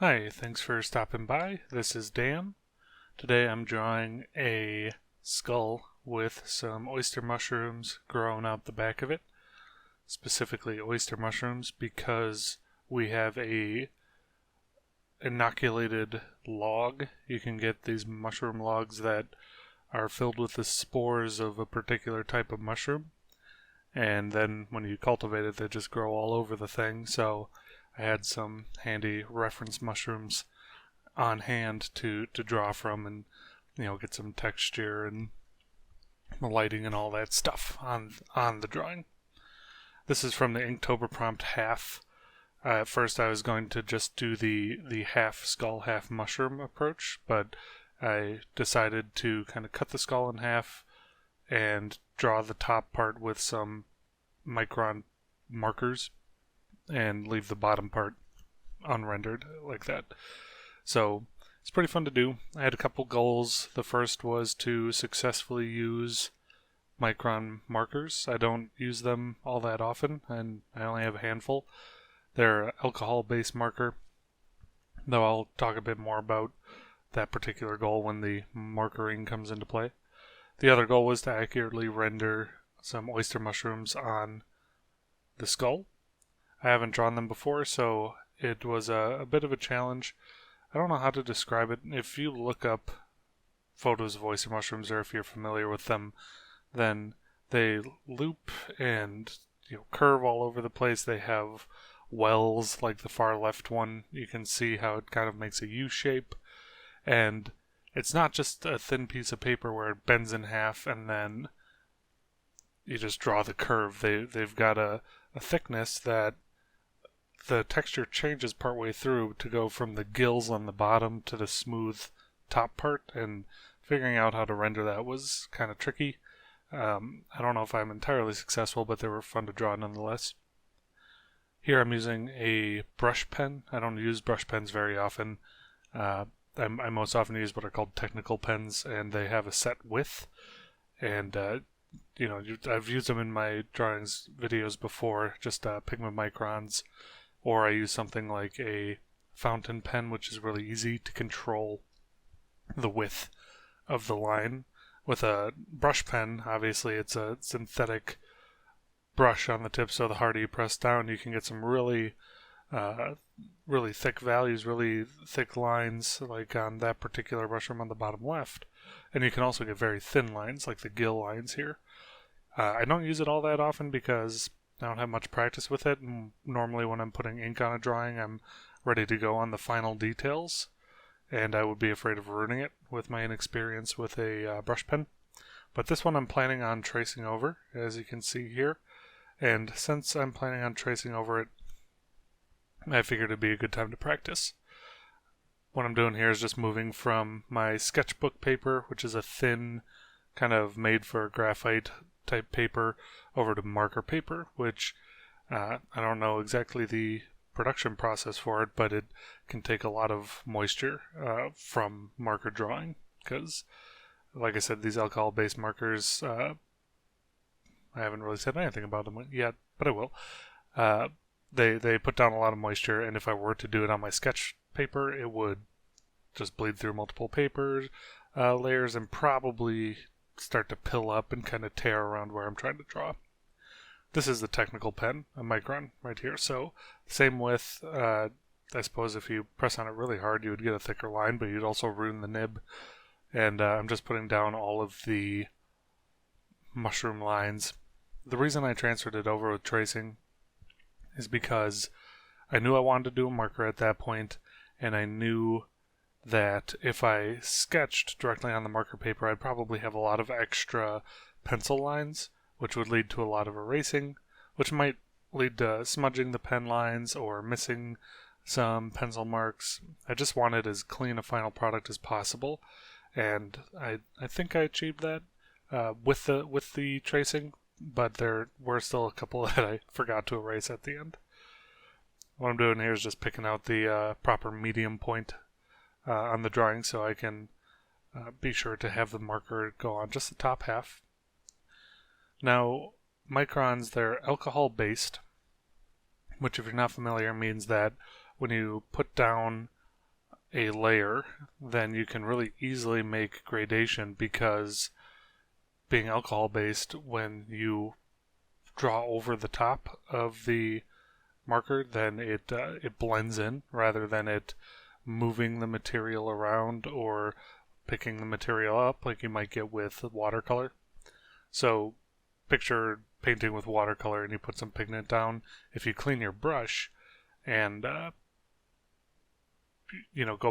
Hi, thanks for stopping by. This is Dan. Today I'm drawing a skull with some oyster mushrooms growing out the back of it. Specifically oyster mushrooms because we have a inoculated log. You can get these mushroom logs that are filled with the spores of a particular type of mushroom. And then when you cultivate it, they just grow all over the thing. So I had some handy reference mushrooms on hand to draw from and get some texture and lighting and all that stuff on the drawing. This is from the Inktober prompt half. At first I was going to just do the half skull half mushroom approach, but I decided to kind of cut the skull in half and draw the top part with some micron markers and leave the bottom part unrendered like that. So it's pretty fun to do. I had a couple goals. The first was to successfully use micron markers. I don't use them all that often, and I only have a handful. They're an alcohol-based marker, though I'll talk a bit more about that particular goal when the markering comes into play. The other goal was to accurately render some oyster mushrooms on the skull. I haven't drawn them before, so it was a bit of a challenge. I don't know how to describe it. If you look up photos of oyster mushrooms, or if you're familiar with them, then they loop and curve all over the place. They have wells, like the far left one. You can see how it kind of makes a U shape, and it's not just a thin piece of paper where it bends in half and then you just draw the curve. They've got a thickness that the texture changes partway through to go from the gills on the bottom to the smooth top part, and figuring out how to render that was kind of tricky. I don't know if I'm entirely successful, but they were fun to draw nonetheless. Here I'm using a brush pen. I don't use brush pens very often. I most often use what are called technical pens, and they have a set width. And I've used them in my drawings videos before, just pigment microns, or I use something like a fountain pen, which is really easy to control the width of the line. With a brush pen, obviously it's a synthetic brush on the tip, so the harder you press down, you can get some really thick values, really thick lines, like on that particular mushroom on the bottom left. And you can also get very thin lines, like the gill lines here. I don't use it all that often because I don't have much practice with it, and normally when I'm putting ink on a drawing, I'm ready to go on the final details, and I would be afraid of ruining it with my inexperience with a brush pen. But this one I'm planning on tracing over, as you can see here, and since I'm planning on tracing over it, I figured it'd be a good time to practice. What I'm doing here is just moving from my sketchbook paper, which is a thin, kind of made for graphite type paper, over to marker paper, which I don't know exactly the production process for it, but it can take a lot of moisture from marker drawing, because like I said, these alcohol-based markers, I haven't really said anything about them yet, but I will. They put down a lot of moisture, and if I were to do it on my sketch paper, it would just bleed through multiple paper layers and probably start to pill up and kind of tear around where I'm trying to draw. This is the technical pen, a micron right here. So same width. I suppose if you press on it really hard, you would get a thicker line, but you'd also ruin the nib. And I'm just putting down all of the mushroom lines. The reason I transferred it over with tracing is because I knew I wanted to do a marker at that point, and I knew that if I sketched directly on the marker paper, I'd probably have a lot of extra pencil lines, which would lead to a lot of erasing, which might lead to smudging the pen lines or missing some pencil marks. I just wanted as clean a final product as possible, and I think I achieved that with the tracing, but there were still a couple that I forgot to erase at the end. What I'm doing here is just picking out the proper medium point on the drawing so I can be sure to have the marker go on just the top half. Now, microns, they're alcohol-based, which if you're not familiar means that when you put down a layer, then you can really easily make gradation, because being alcohol based, when you draw over the top of the marker, then it blends in rather than it moving the material around or picking the material up like you might get with watercolor. So picture painting with watercolor and you put some pigment down. If you clean your brush and go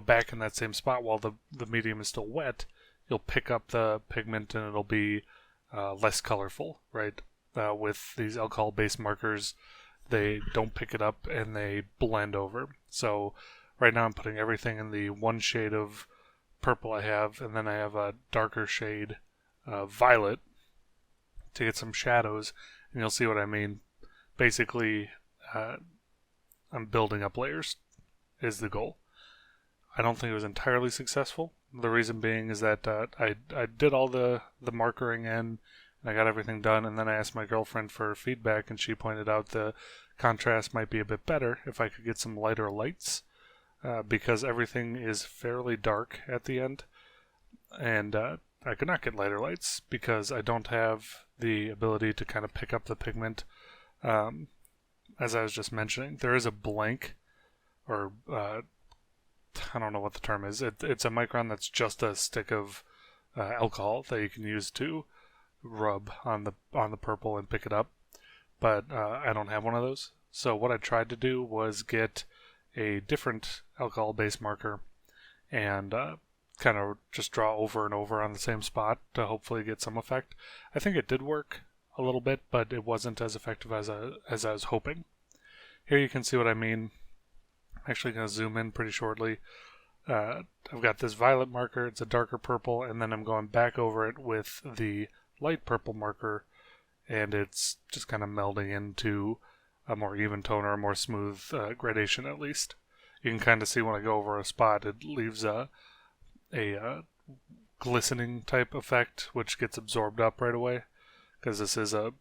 back in that same spot while the medium is still wet, you'll pick up the pigment and it'll be less colorful, right? With these alcohol-based markers, they don't pick it up and they blend over. So right now I'm putting everything in the one shade of purple I have, and then I have a darker shade violet to get some shadows, and you'll see what I mean. Basically, I'm building up layers is the goal. I don't think it was entirely successful. The reason being is that I did all the markering in, and I got everything done, and then I asked my girlfriend for feedback, and she pointed out the contrast might be a bit better if I could get some lighter lights, because everything is fairly dark at the end, and I could not get lighter lights because I don't have the ability to kind of pick up the pigment. As I was just mentioning, there is a blank, or I don't know what the term is. It's a micron that's just a stick of alcohol that you can use to rub on the purple and pick it up, but I don't have one of those. So what I tried to do was get a different alcohol-based marker and kind of just draw over and over on the same spot to hopefully get some effect. I think it did work a little bit, but it wasn't as effective as I was hoping. Here you can see what I mean. I'm actually going to zoom in pretty shortly. I've got this violet marker, it's a darker purple, and then I'm going back over it with the light purple marker, and it's just kind of melding into a more even tone or a more smooth gradation at least. You can kind of see when I go over a spot, it leaves a glistening type effect, which gets absorbed up right away, because this is a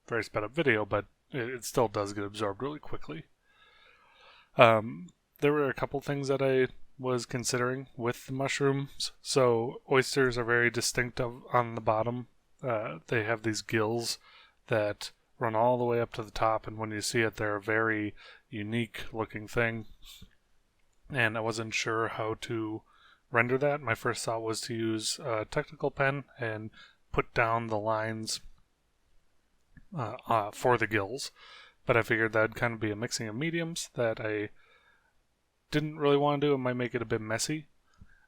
very sped up video, but it still does get absorbed really quickly. There were a couple things that I was considering with the mushrooms. So oysters are very distinctive on the bottom. They have these gills that run all the way up to the top, and when you see it, they're a very unique looking thing. And I wasn't sure how to render that. My first thought was to use a technical pen and put down the lines for the gills, but I figured that'd kind of be a mixing of mediums that I didn't really want to do. It might make it a bit messy.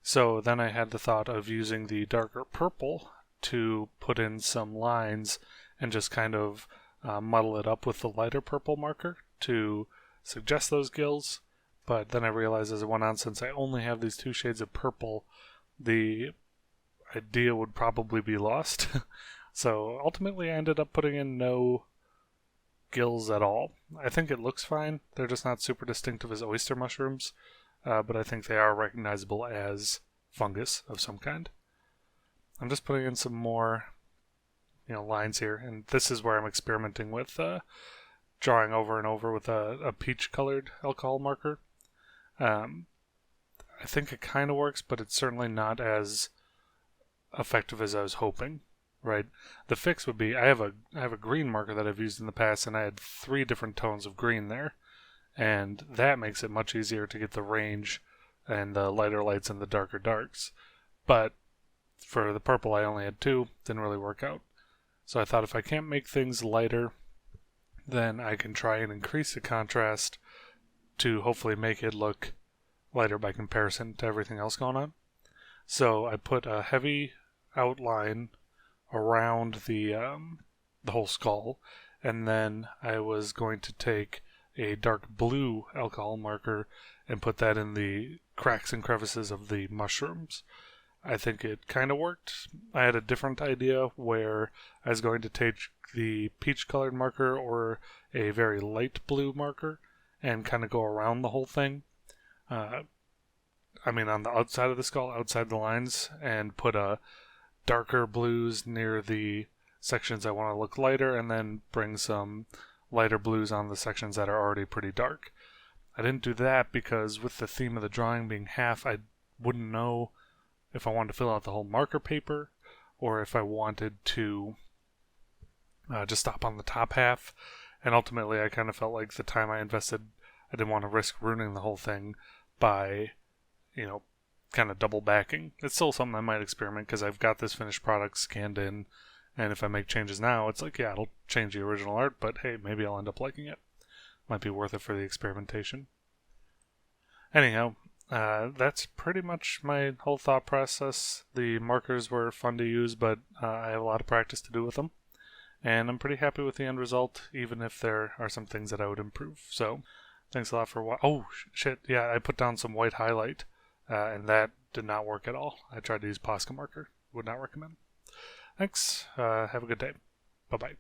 So then I had the thought of using the darker purple to put in some lines and just kind of muddle it up with the lighter purple marker to suggest those gills. But then I realized as it went on, since I only have these two shades of purple, the idea would probably be lost. So ultimately I ended up putting in no gills at all. I think it looks fine. They're just not super distinctive as oyster mushrooms, but I think they are recognizable as fungus of some kind. I'm just putting in some more lines here, and this is where I'm experimenting with drawing over and over with a peach colored alcohol marker. I think it kind of works, but it's certainly not as effective as I was hoping. Right. The fix would be I have a green marker that I've used in the past, and I had 3 different tones of green there, and that makes it much easier to get the range and the lighter lights and the darker darks. But for the purple, I only had 2. Didn't really work out. So I thought if I can't make things lighter, then I can try and increase the contrast to hopefully make it look lighter by comparison to everything else going on. So I put a heavy outline around the whole skull, and then I was going to take a dark blue alcohol marker and put that in the cracks and crevices of the mushrooms. I think it kind of worked. I had a different idea where I was going to take the peach colored marker or a very light blue marker and kind of go around the whole thing. On the outside of the skull, outside the lines, and put a darker blues near the sections I want to look lighter, and then bring some lighter blues on the sections that are already pretty dark. I didn't do that because with the theme of the drawing being half, I wouldn't know if I wanted to fill out the whole marker paper or if I wanted to just stop on the top half. And ultimately, I kind of felt like the time I invested, I didn't want to risk ruining the whole thing by, kind of double backing. It's still something I might experiment because I've got this finished product scanned in, and if I make changes now, it's like, yeah, it'll change the original art, but hey, maybe I'll end up liking it. Might be worth it for the experimentation. Anyhow, that's pretty much my whole thought process. The markers were fun to use, but I have a lot of practice to do with them. And I'm pretty happy with the end result, even if there are some things that I would improve. So, thanks a lot for watching. Oh, shit, yeah, I put down some white highlight, and that did not work at all. I tried to use Posca marker. Would not recommend. Thanks. Have a good day. Bye-bye.